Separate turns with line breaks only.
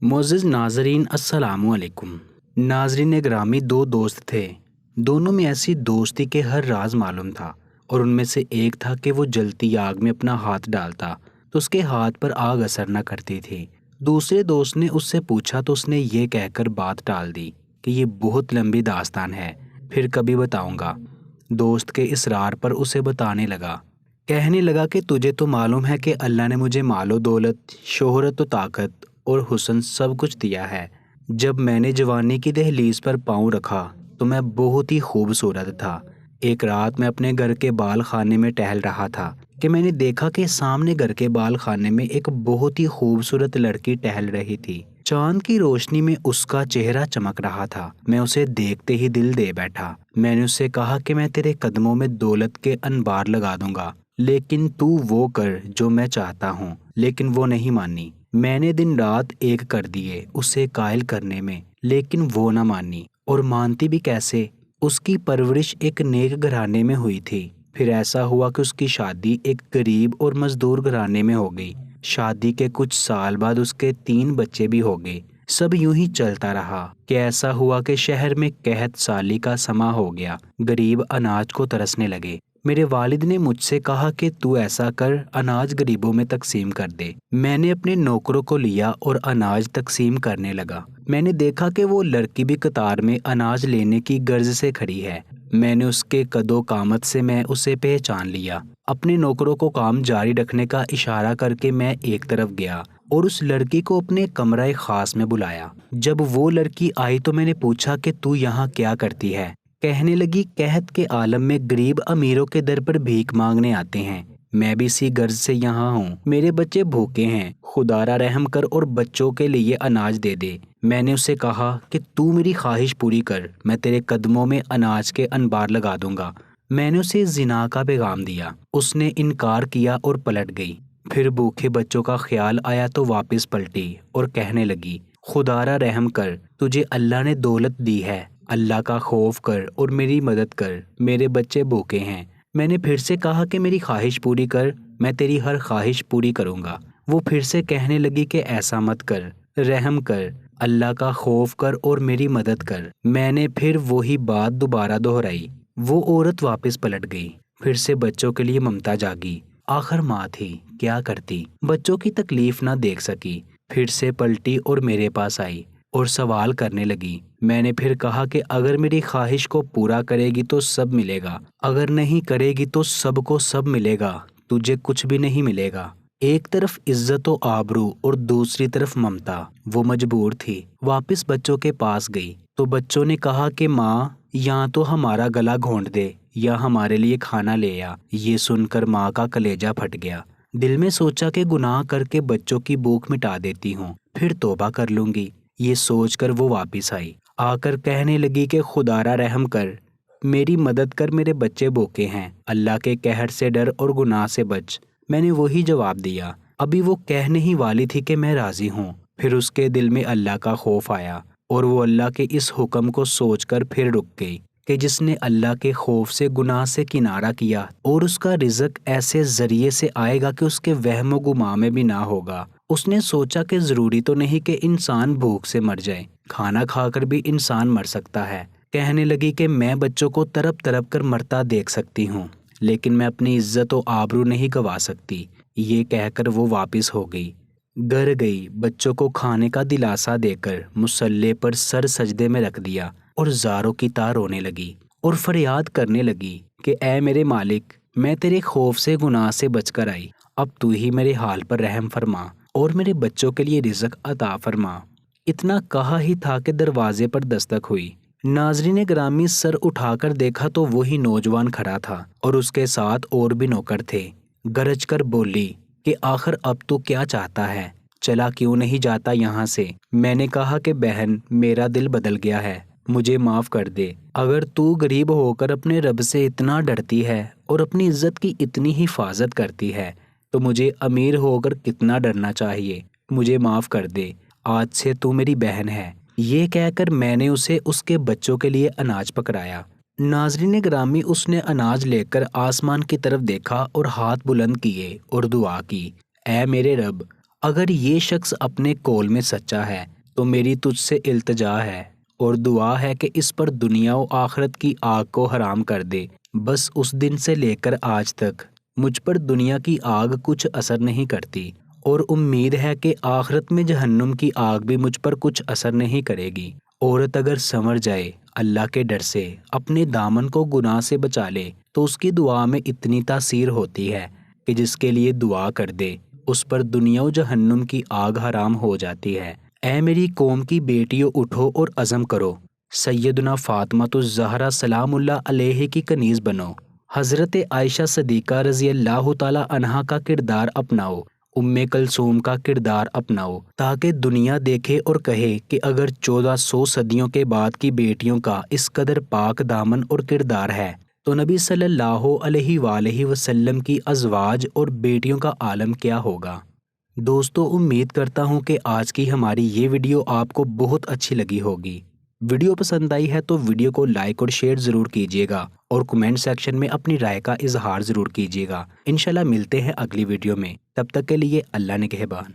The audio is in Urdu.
معزز ناظرین السلام علیکم۔ ناظرین گرامی، دو دوست تھے، دونوں میں ایسی دوستی کے ہر راز معلوم تھا، اور ان میں سے ایک تھا کہ وہ جلتی آگ میں اپنا ہاتھ ڈالتا تو اس کے ہاتھ پر آگ اثر نہ کرتی تھی۔ دوسرے دوست نے اس سے پوچھا تو اس نے یہ کہہ کر بات ٹال دی کہ یہ بہت لمبی داستان ہے، پھر کبھی بتاؤں گا۔ دوست کے اصرار پر اسے بتانے لگا، کہنے لگا کہ تجھے تو معلوم ہے کہ اللہ نے مجھے مال و دولت، شہرت و طاقت اور حسن سب کچھ دیا ہے۔ جب میں نے جوانی کی دہلیز پر پاؤں رکھا تو میں بہت ہی خوبصورت تھا۔ ایک رات میں اپنے گھر کے بال خانے میں ٹہل رہا تھا کہ میں نے دیکھا کہ سامنے گھر کے بال خانے میں ایک بہت ہی خوبصورت لڑکی ٹہل رہی تھی۔ چاند کی روشنی میں اس کا چہرہ چمک رہا تھا۔ میں اسے دیکھتے ہی دل دے بیٹھا۔ میں نے اس سے کہا کہ میں تیرے قدموں میں دولت کے انبار لگا دوں گا، لیکن تو وہ کر جو میں چاہتا ہوں۔ لیکن وہ نہیں مانی۔ میں نے دن رات ایک کر دیے اسے قائل کرنے میں، لیکن وہ نہ مانی۔ اور مانتی بھی کیسے؟ اس کی پرورش ایک نیک گھرانے میں ہوئی تھی۔ پھر ایسا ہوا کہ اس کی شادی ایک غریب اور مزدور گھرانے میں ہو گئی۔ شادی کے کچھ سال بعد اس کے 3 بچے بھی ہو گئے۔ سب یوں ہی چلتا رہا کہ ایسا ہوا کہ شہر میں قحط سالی کا سما ہو گیا۔ غریب اناج کو ترسنے لگے۔ میرے والد نے مجھ سے کہا کہ تو ایسا کر، اناج غریبوں میں تقسیم کر دے۔ میں نے اپنے نوکروں کو لیا اور اناج تقسیم کرنے لگا۔ میں نے دیکھا کہ وہ لڑکی بھی قطار میں اناج لینے کی غرض سے کھڑی ہے۔ میں نے اس کے قد و قامت سے میں اسے پہچان لیا۔ اپنے نوکروں کو کام جاری رکھنے کا اشارہ کر کے میں ایک طرف گیا اور اس لڑکی کو اپنے کمرہ خاص میں بلایا۔ جب وہ لڑکی آئی تو میں نے پوچھا کہ تو یہاں کیا کرتی ہے؟ کہنے لگی، قحط کے عالم میں غریب امیروں کے در پر بھیک مانگنے آتے ہیں، میں بھی اسی غرض سے یہاں ہوں۔ میرے بچے بھوکے ہیں، خدا را رحم کر اور بچوں کے لیے اناج دے دے۔ میں نے اسے کہا کہ تو میری خواہش پوری کر، میں تیرے قدموں میں اناج کے انبار لگا دوں گا۔ میں نے اسے زنا کا پیغام دیا۔ اس نے انکار کیا اور پلٹ گئی۔ پھر بھوکے بچوں کا خیال آیا تو واپس پلٹی اور کہنے لگی، خدا را رحم کر، تجھے اللہ نے دولت دی ہے، اللہ کا خوف کر اور میری مدد کر، میرے بچے بھوکے ہیں۔ میں نے پھر سے کہا کہ میری خواہش پوری کر، میں تیری ہر خواہش پوری کروں گا۔ وہ پھر سے کہنے لگی کہ ایسا مت کر، رحم کر، اللہ کا خوف کر اور میری مدد کر۔ میں نے پھر وہی بات دوبارہ دہرائی۔ وہ عورت واپس پلٹ گئی۔ پھر سے بچوں کے لیے ممتا جاگی۔ آخر ماں تھی، کیا کرتی؟ بچوں کی تکلیف نہ دیکھ سکی۔ پھر سے پلٹی اور میرے پاس آئی اور سوال کرنے لگی۔ میں نے پھر کہا کہ اگر میری خواہش کو پورا کرے گی تو سب ملے گا، اگر نہیں کرے گی تو سب کو سب ملے گا، تجھے کچھ بھی نہیں ملے گا۔ ایک طرف عزت و آبرو اور دوسری طرف ممتا۔ وہ مجبور تھی، واپس بچوں کے پاس گئی تو بچوں نے کہا کہ ماں، یا تو ہمارا گلا گھونٹ دے یا ہمارے لیے کھانا لے آ۔ یہ سن کر ماں کا کلیجہ پھٹ گیا۔ دل میں سوچا کہ گناہ کر کے بچوں کی بھوک مٹا دیتی ہوں، پھر توبہ کر لوں گی۔ یہ سوچ کر وہ واپس آئی، آ کر کہنے لگی کہ خدا را رحم کر، میری مدد کر، میرے بچے بھوکے ہیں، اللہ کے قہر سے ڈر اور گناہ سے بچ۔ میں نے وہی جواب دیا۔ ابھی وہ کہنے ہی والی تھی کہ میں راضی ہوں، پھر اس کے دل میں اللہ کا خوف آیا اور وہ اللہ کے اس حکم کو سوچ کر پھر رک گئی کہ جس نے اللہ کے خوف سے گناہ سے کنارہ کیا اور اس کا رزق ایسے ذریعے سے آئے گا کہ اس کے وہم و گمان میں بھی نہ ہوگا۔ اس نے سوچا کہ ضروری تو نہیں کہ انسان بھوک سے مر جائے، کھانا کھا کر بھی انسان مر سکتا ہے۔ کہنے لگی کہ میں بچوں کو تڑپ تڑپ کر مرتا دیکھ سکتی ہوں، لیکن میں اپنی عزت و آبرو نہیں گوا سکتی۔ یہ کہہ کر وہ واپس ہو گئی۔ گھر گئی، بچوں کو کھانے کا دلاسا دے کر مصلے پر سر سجدے میں رکھ دیا اور زاروں کی طرح رونے لگی اور فریاد کرنے لگی کہ اے میرے مالک، میں تیرے خوف سے گناہ سے بچ کر آئی، اب تو ہی میرے حال پر رحم فرما اور میرے بچوں کے لیے رزق عطا فرما۔ اتنا کہا ہی تھا کہ دروازے پر دستک ہوئی۔ ناظرین گرامی، سر اٹھا کر دیکھا تو وہی نوجوان کھڑا تھا اور اس کے ساتھ اور بھی نوکر تھے۔ گرج کر بولی کہ آخر اب تو کیا چاہتا ہے؟ چلا کیوں نہیں جاتا یہاں سے؟ میں نے کہا کہ بہن، میرا دل بدل گیا ہے، مجھے معاف کر دے۔ اگر تو غریب ہو کر اپنے رب سے اتنا ڈرتی ہے اور اپنی عزت کی اتنی حفاظت کرتی ہے تو مجھے امیر ہو کر کتنا ڈرنا چاہیے۔ مجھے معاف کر دے، آج سے تو میری بہن ہے۔ یہ کہہ کر میں نے اسے اس کے بچوں کے لیے اناج پکڑایا۔ ناظرین گرامی، اس نے اناج لے کر آسمان کی طرف دیکھا اور ہاتھ بلند کیے اور دعا کی، اے میرے رب، اگر یہ شخص اپنے قول میں سچا ہے تو میری تجھ سے التجا ہے اور دعا ہے کہ اس پر دنیا و آخرت کی آگ کو حرام کر دے۔ بس اس دن سے لے کر آج تک مجھ پر دنیا کی آگ کچھ اثر نہیں کرتی، اور امید ہے کہ آخرت میں جہنم کی آگ بھی مجھ پر کچھ اثر نہیں کرے گی۔ عورت اگر سنور جائے، اللہ کے ڈر سے اپنے دامن کو گناہ سے بچا لے، تو اس کی دعا میں اتنی تاثیر ہوتی ہے کہ جس کے لیے دعا کر دے اس پر دنیا و جہنم کی آگ حرام ہو جاتی ہے۔ اے میری قوم کی بیٹیوں، اٹھو اور عزم کرو، سیدنا فاطمہ الزہرا سلام اللہ علیہ کی کنیز بنو، حضرت عائشہ صدیقہ رضی اللہ تعالی عنہا کا کردار اپناؤ، ام کلثوم کا کردار اپناؤ، تاکہ دنیا دیکھے اور کہے کہ اگر 1400 صدیوں کے بعد کی بیٹیوں کا اس قدر پاک دامن اور کردار ہے تو نبی صلی اللہ علیہ وآلہ وسلم کی ازواج اور بیٹیوں کا عالم کیا ہوگا۔ دوستو، امید کرتا ہوں کہ آج کی ہماری یہ ویڈیو آپ کو بہت اچھی لگی ہوگی۔ ویڈیو پسند آئی ہے تو ویڈیو کو لائک اور شیئر ضرور کیجیے گا، اور کمنٹ سیکشن میں اپنی رائے کا اظہار ضرور کیجیے گا۔ انشاءاللہ ملتے ہیں اگلی ویڈیو میں، تب تک کے لیے اللہ نگہبان۔